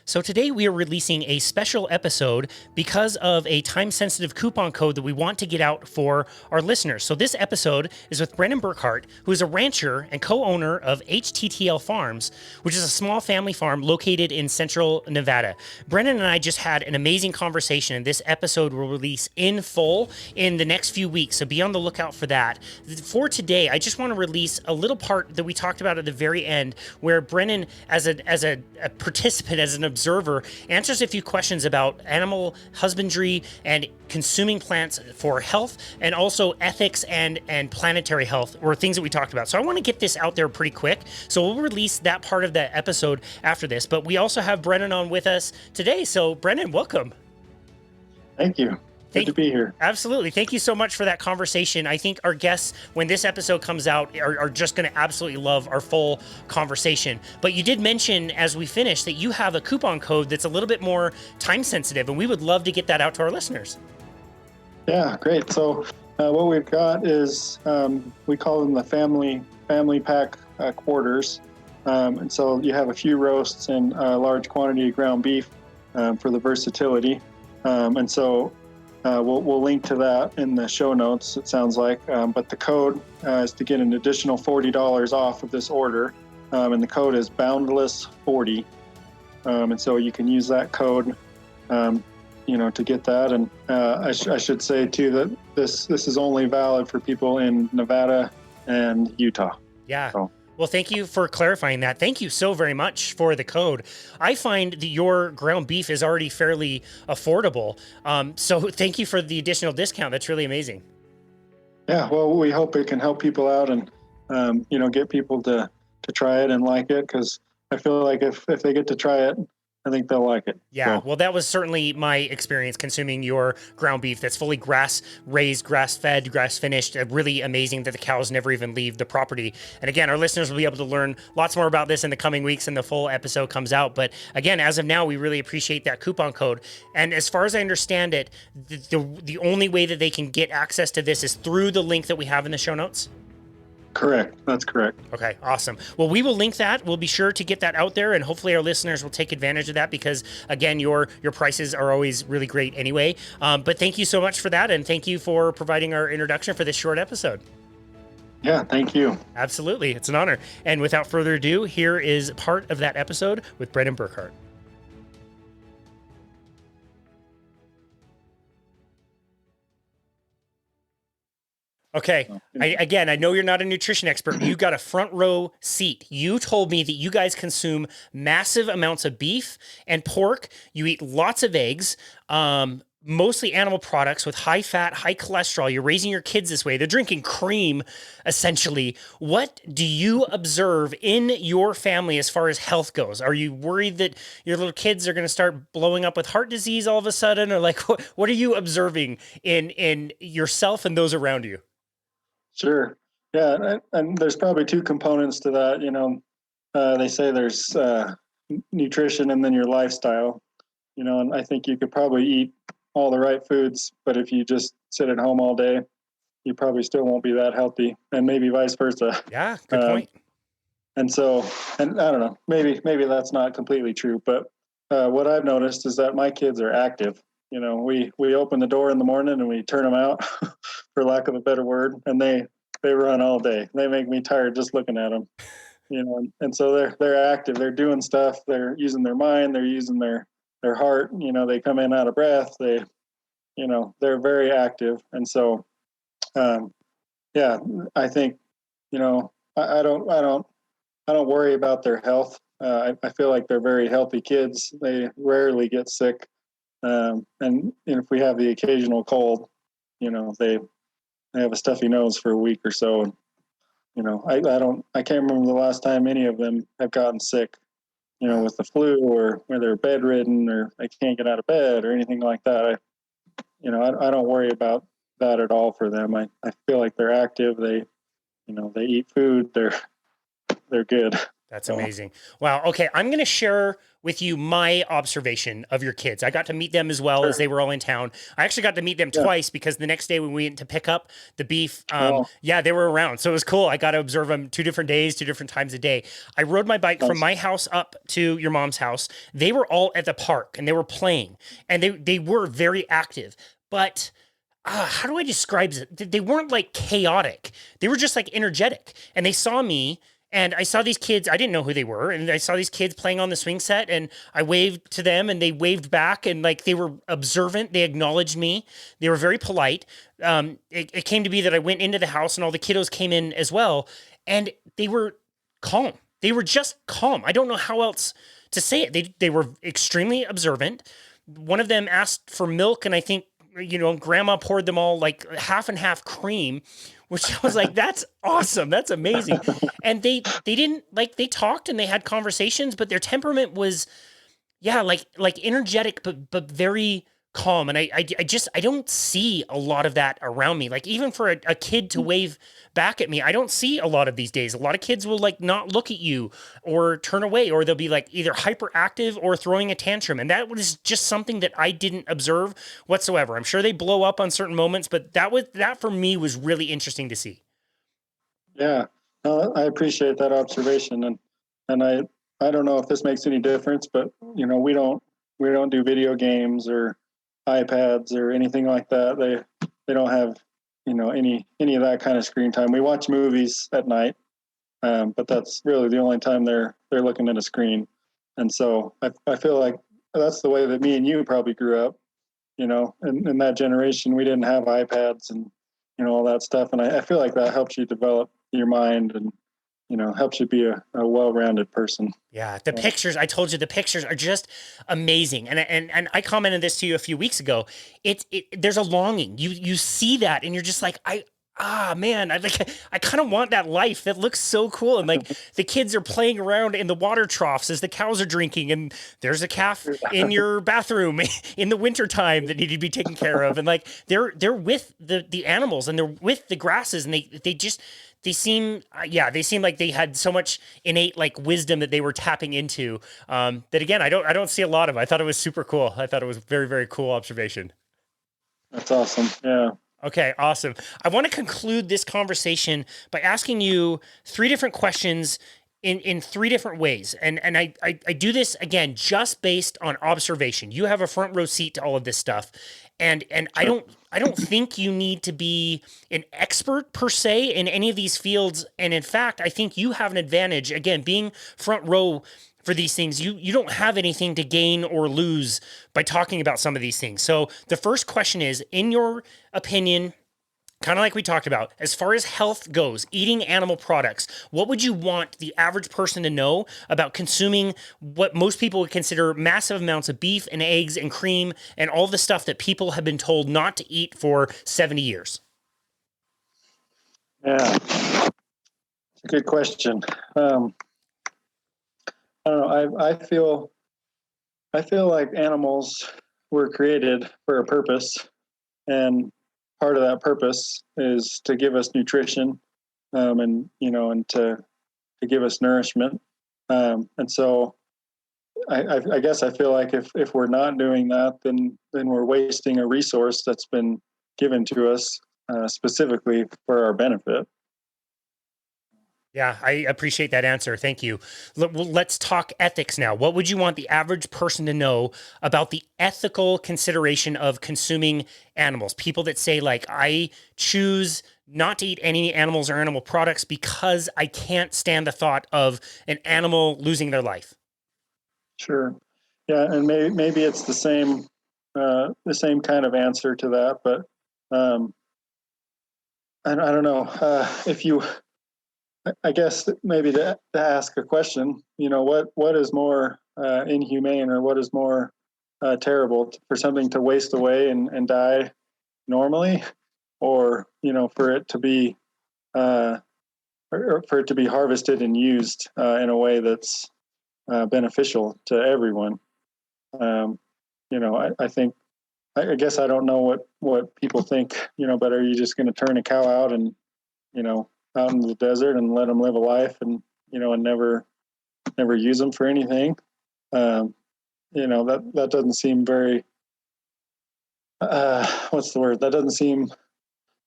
So today we are releasing a special episode because of a time-sensitive coupon code that we want to get out for our listeners. So this episode is with Brennen Burkhart, who is a rancher and co-owner of HTTL Farms, which is a small family farm located in central Nevada. Brennen and I just had an amazing conversation, and this episode will release in full in the next few weeks, so be on the lookout for that. For today, I just want to release a little part that we talked about at the very end, where Brennen, as a participant, as an observer, answers a few questions about animal husbandry and consuming plants for health, and also ethics and planetary health, or things that we talked about. So I want to get this out there pretty quick. So we'll release that part of the episode after this. But we also have Brennen on with us today. So Brennen, welcome. Thank you. Good to be here. Absolutely. Thank you so much for that conversation. I think our guests, when this episode comes out, are just going to absolutely love our full conversation. But you did mention as we finish that you have a coupon code that's a little bit more time sensitive, and we would love to get that out to our listeners. Yeah, great. So what we've got is we call them the family pack quarters. And so you have a few roasts and a large quantity of ground beef for the versatility. And so we'll link to that in the show notes, it sounds like. But the code is to get an additional $40 off of this order. And the code is Boundless40. And so you can use that code, to get that. And I should say, too, that this is only valid for people in Nevada and Utah. Yeah. Well, thank you for clarifying that. Thank you so very much for the code. I find that your ground beef is already fairly affordable. So thank you for the additional discount. That's really amazing. Yeah, well, we hope it can help people out and, get people to try it and like it, because I feel like if they get to try it, I think they'll like it. Yeah, well, that was certainly my experience consuming your ground beef that's fully grass-raised, grass-fed, grass-finished. Really amazing that the cows never even leave the property. And again, our listeners will be able to learn lots more about this in the coming weeks and the full episode comes out. But again, as of now, we really appreciate that coupon code. And as far as I understand it, the only way that they can get access to this is through the link that we have in the show notes? Correct. That's correct. Okay, awesome. Well, we will link that. We'll be sure to get that out there, and hopefully our listeners will take advantage of that because, again, your prices are always really great anyway. But thank you so much for that, and thank you for providing our introduction for this short episode. Yeah, thank you. Absolutely. It's an honor. And without further ado, here is part of that episode with Brennen Burkhart. Okay. I know you're not a nutrition expert. You got a front row seat. You told me that you guys consume massive amounts of beef and pork. You eat lots of eggs, mostly animal products with high fat, high cholesterol. You're raising your kids this way. They're drinking cream, essentially. What do you observe in your family as far as health goes? Are you worried that your little kids are going to start blowing up with heart disease all of a sudden? Or like, what are you observing in yourself and those around you? Sure. Yeah, and there's probably two components to that. They say there's nutrition and then your lifestyle. And I think you could probably eat all the right foods, but if you just sit at home all day, you probably still won't be that healthy, and maybe vice versa. Yeah, good point. And I don't know, maybe that's not completely true, but what I've noticed is that my kids are active. We open the door in the morning and we turn them out, for lack of a better word, and they run all day. They make me tired just looking at them. And so they're active. They're doing stuff. They're using their mind. They're using their heart. They come in out of breath. They're very active. And so, I think, I don't worry about their health. I feel like they're very healthy kids. They rarely get sick. And if we have the occasional cold, they have a stuffy nose for a week or so. And, I can't remember the last time any of them have gotten sick, with the flu, or where they're bedridden or they can't get out of bed or anything like that. I don't worry about that at all for them. I feel like they're active. They eat food. They're good. That's So, amazing. Wow. Okay. I'm going to share with you my observation of your kids. I got to meet them as well as sure. they were all in town. I actually got to meet them Yeah. twice because the next day when we went to pick up the beef, Oh, yeah, they were around. So it was cool. I got to observe them 2 different days, 2 different times a day. I rode my bike from nice. my house up to your mom's house. They were all at the park and they were playing and they were very active. But how do I describe it? They weren't like chaotic. They were just like energetic. And they saw me and I saw these kids. I didn't know who they were. And I saw these kids playing on the swing set and I waved to them and they waved back and like they were observant. They acknowledged me. They were very polite. It came to be that I went into the house and all the kiddos came in as well. And they were calm. They were just calm. I don't know how else to say it. They were extremely observant. One of them asked for milk and I think grandma poured them all like half and half cream, which I was like, that's awesome. That's amazing. And they didn't like, they talked and they had conversations, but their temperament was, yeah, like energetic, but very calm. And I don't see a lot of that around me. Like even for a kid to wave back at me, I don't see a lot of these days. A lot of kids will like not look at you or turn away, or they'll be like either hyperactive or throwing a tantrum. And that was just something that I didn't observe whatsoever. I'm sure they blow up on certain moments, but that for me was really interesting to see. Yeah. I appreciate that observation, and I don't know if this makes any difference, but we don't do video games or iPads or anything like that. They don't have any of that kind of screen time. We watch movies at night, but that's really the only time they're looking at a screen. And so I feel like that's the way that me and you probably grew up. In that generation, we didn't have iPads and all that stuff, and I feel like that helps you develop your mind and helps you be a well-rounded person. Yeah, the pictures, I told you the pictures are just amazing. And I commented this to you a few weeks ago. There's a longing. You see that and you're just like, man, I kind of want that life. That looks so cool. And like the kids are playing around in the water troughs as the cows are drinking and there's a calf in your bathroom in the wintertime that need to be taken care of. And like they're with the animals and they're with the grasses and they seem like they had so much innate like wisdom that they were tapping into. That again, I don't see a lot of. I thought it was super cool. I thought it was a very, very cool observation. That's awesome. Yeah. Okay, awesome. I want to conclude this conversation by asking you 3 different questions in 3 different ways. And I do this again just based on observation. You have a front row seat to all of this stuff. And Sure. I don't think you need to be an expert per se in any of these fields. And in fact, I think you have an advantage, again, being front row for these things. You don't have anything to gain or lose by talking about some of these things. So the first question is, in your opinion, kind of like we talked about, as far as health goes, eating animal products, what would you want the average person to know about consuming what most people would consider massive amounts of beef and eggs and cream and all the stuff that people have been told not to eat for 70 years? Yeah. It's a good question. I don't know. I feel like animals were created for a purpose, and part of that purpose is to give us nutrition, and to give us nourishment. And so I guess I feel like if we're not doing that, then we're wasting a resource that's been given to us specifically for our benefit. Yeah, I appreciate that answer. Thank you. Let's talk ethics now. What would you want the average person to know about the ethical consideration of consuming animals? People that say, like, I choose not to eat any animals or animal products because I can't stand the thought of an animal losing their life. Sure. Yeah, and maybe it's the same kind of answer to that, but um, I don't know if you. I guess maybe to ask a question, what is more inhumane, or what is more terrible, for something to waste away and die normally, or for it to be or for it to be harvested and used in a way that's beneficial to everyone. I think I guess I don't know what people think, but are you just going to turn a cow out and out in the desert and let them live a life and and never never use them for anything. That doesn't seem very, what's the word? That doesn't seem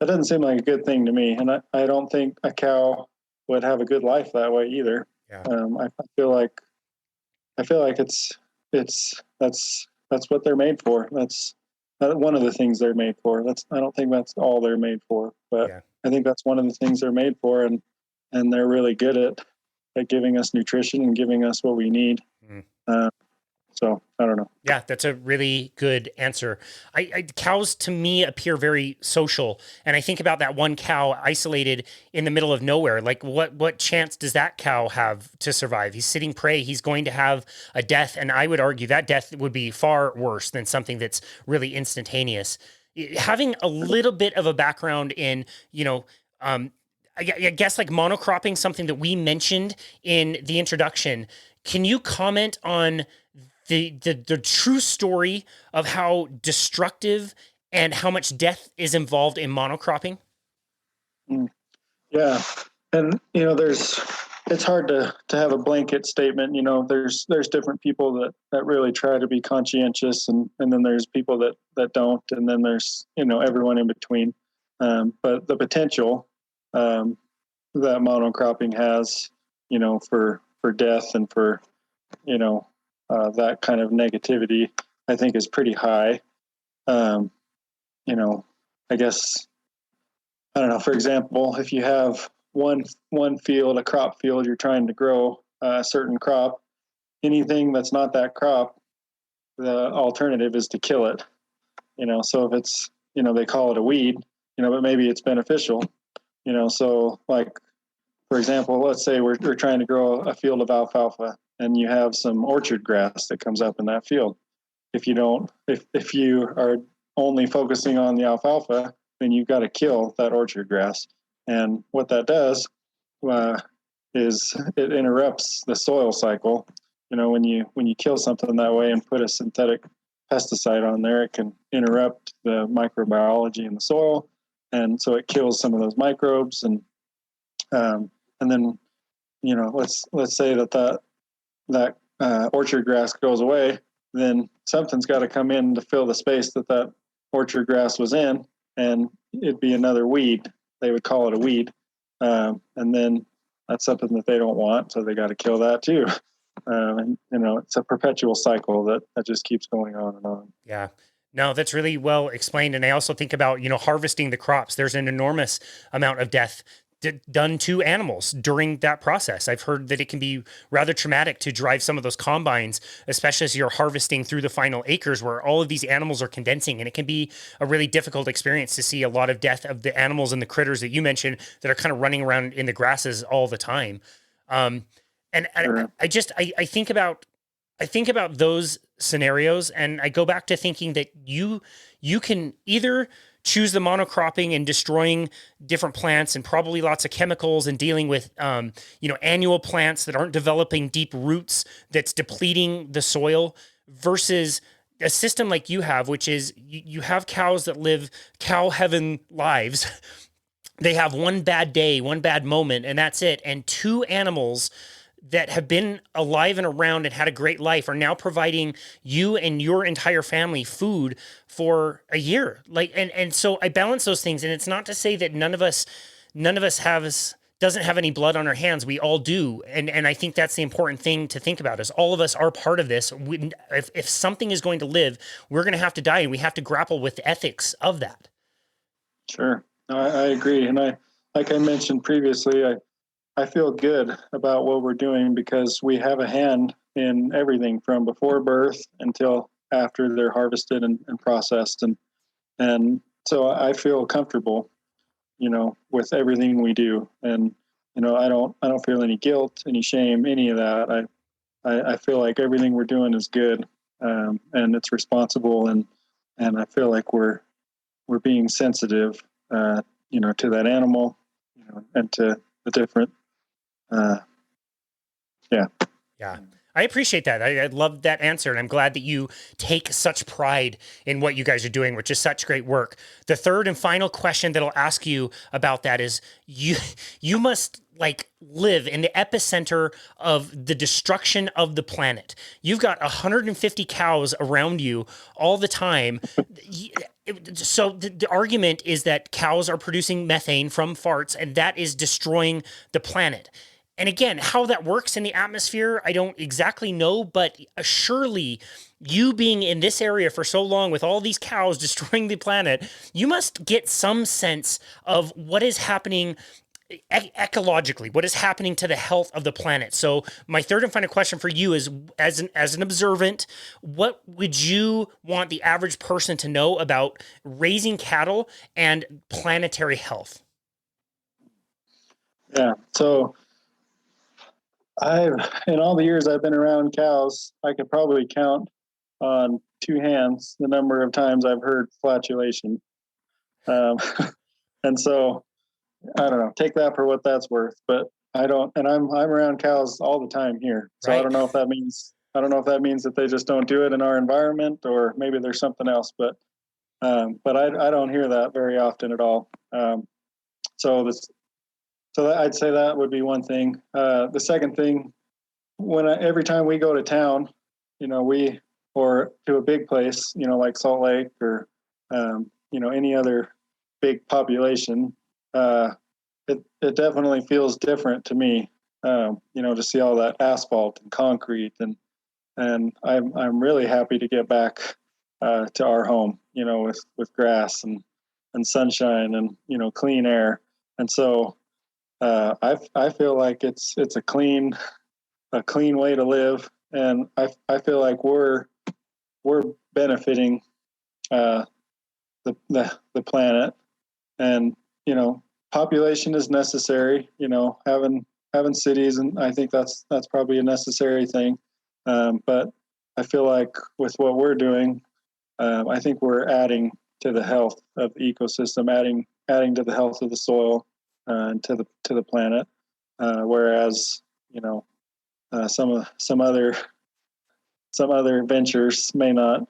like a good thing to me. And I don't think a cow would have a good life that way either. Yeah. I feel like that's what they're made for. That's one of the things they're made for. I don't think that's all they're made for, but Yeah. I think that's one of the things they're made for. And they're really good at giving us nutrition and giving us what we need. So I don't know. Yeah, that's a really good answer. Cows to me appear very social, and I think about that one cow isolated in the middle of nowhere. Like, what chance does that cow have to survive? He's sitting prey. He's going to have a death, and I would argue that death would be far worse than something that's really instantaneous. Having a little bit of a background in, I guess like monocropping, something that we mentioned in the introduction. Can you comment on the true story of how destructive and how much death is involved in monocropping? Yeah. And, it's hard to have a blanket statement. There's different people that really try to be conscientious, and then there's people that don't. And then there's, everyone in between. But the potential that monocropping has, for death and for, that kind of negativity, I think is pretty high. I guess, I don't know, for example, if you have one field, a crop field, you're trying to grow a certain crop, anything that's not that crop, the alternative is to kill it. So if it's, they call it a weed, but maybe it's beneficial, so like, for example, let's say we're trying to grow a field of alfalfa, and you have some orchard grass that comes up in that field. If you are only focusing on the alfalfa, then you've got to kill that orchard grass. And what that does is it interrupts the soil cycle. When you kill something that way and put a synthetic pesticide on there, it can interrupt the microbiology in the soil, and so it kills some of those microbes. And then let's say that orchard grass goes away, then something's got to come in to fill the space that orchard grass was in, and it'd be another weed. They would call it a weed, and then that's something that they don't want, so they got to kill that too. And it's a perpetual cycle that just keeps going on and on. Yeah. No, that's really well explained. And I also think about, harvesting the crops. There's an enormous amount of death done to animals during that process. I've heard that it can be rather traumatic to drive some of those combines, especially as you're harvesting through the final acres where all of these animals are condensing. And it can be a really difficult experience to see a lot of death of the animals and the critters that you mentioned that are kind of running around in the grasses all the time. Sure. I think about those scenarios, and I go back to thinking that you can either choose the monocropping and destroying different plants and probably lots of chemicals and dealing with, annual plants that aren't developing deep roots that's depleting the soil, versus a system like you have, which is you have cows that live cow heaven lives. They have one bad day, one bad moment, and that's it. And two animals that have been alive and around and had a great life are now providing you and your entire family food for a year. And so I balance those things. And it's not to say that none of us doesn't have any blood on our hands. We all do. And I think that's the important thing to think about, is all of us are part of this. If something is going to live, we're going to have to die, and we have to grapple with the ethics of that. Sure. I agree. And like I mentioned previously, I feel good about what we're doing because we have a hand in everything from before birth until after they're harvested and processed. And so I feel comfortable, with everything we do. And, I don't feel any guilt, any shame, any of that. I feel like everything we're doing is good, and it's responsible. And I feel like we're being sensitive, to that animal, and to the different, Yeah. I appreciate that. I love that answer, and I'm glad that you take such pride in what you guys are doing, which is such great work. The third and final question that I'll ask you about that is you must like live in the epicenter of the destruction of the planet. You've got 150 cows around you all the time. So the argument is that cows are producing methane from farts, and that is destroying the planet. And again, how that works in the atmosphere, I don't exactly know, but surely you being in this area for so long with all these cows destroying the planet, you must get some sense of what is happening ecologically, what is happening to the health of the planet. So my third and final question for you is, as an observant, what would you want the average person to know about raising cattle and planetary health? Yeah. So in all the years I've been around cows, I could probably count on two hands the number of times I've heard flatulation. And so I don't know, take that for what that's worth, but I don't, and I'm around cows all the time here. So Right. I don't know if that means that they just don't do it in our environment, or maybe there's something else, but I don't hear that very often at all. So I'd say that would be one thing. The second thing, every time we go to town, or to a big place, like Salt Lake or, any other big population, it definitely feels different to me, to see all that asphalt and concrete, and I'm really happy to get back to our home, with grass and sunshine and, clean air. And so I feel like it's a clean way to live, and I feel like we're benefiting the planet, and population is necessary. Having cities, and I think that's probably a necessary thing. But I feel like with what we're doing, I think we're adding to the health of the ecosystem, adding to the health of the soil, and to the planet. Whereas some other ventures may not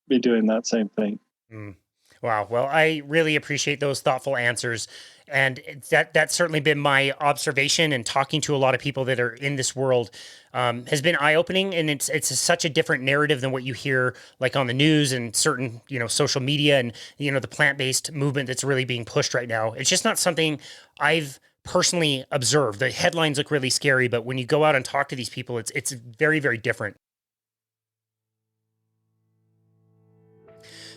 be doing that same thing. Mm. Wow. Well, I really appreciate those thoughtful answers. And that's certainly been my observation, and talking to a lot of people that are in this world has been eye-opening. And it's such a different narrative than what you hear like on the news and certain, social media, and, the plant-based movement that's really being pushed right now. It's just not something I've personally observed. The headlines look really scary, but when you go out and talk to these people, it's very, very different.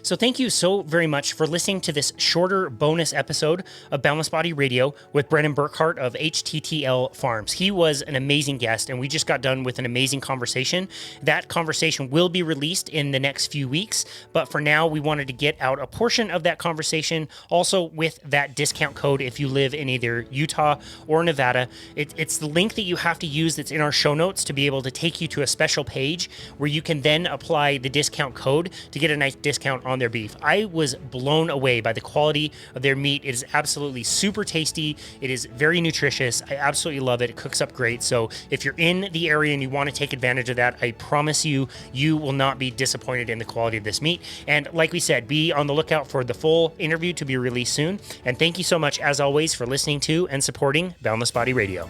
So thank you so very much for listening to this shorter bonus episode of Boundless Body Radio with Brennen Burkhart of HTTL Farms. He was an amazing guest, and we just got done with an amazing conversation. That conversation will be released in the next few weeks, but for now, we wanted to get out a portion of that conversation, also with that discount code if you live in either Utah or Nevada. It's the link that you have to use that's in our show notes to be able to take you to a special page where you can then apply the discount code to get a nice discount on their beef. I was blown away by the quality of their meat. It is absolutely super tasty. It is very nutritious. I absolutely love it. It cooks up great. So if you're in the area and you want to take advantage of that, I promise you, you will not be disappointed in the quality of this meat. And like we said, be on the lookout for the full interview to be released soon. And thank you so much, as always, for listening to and supporting Boundless Body Radio.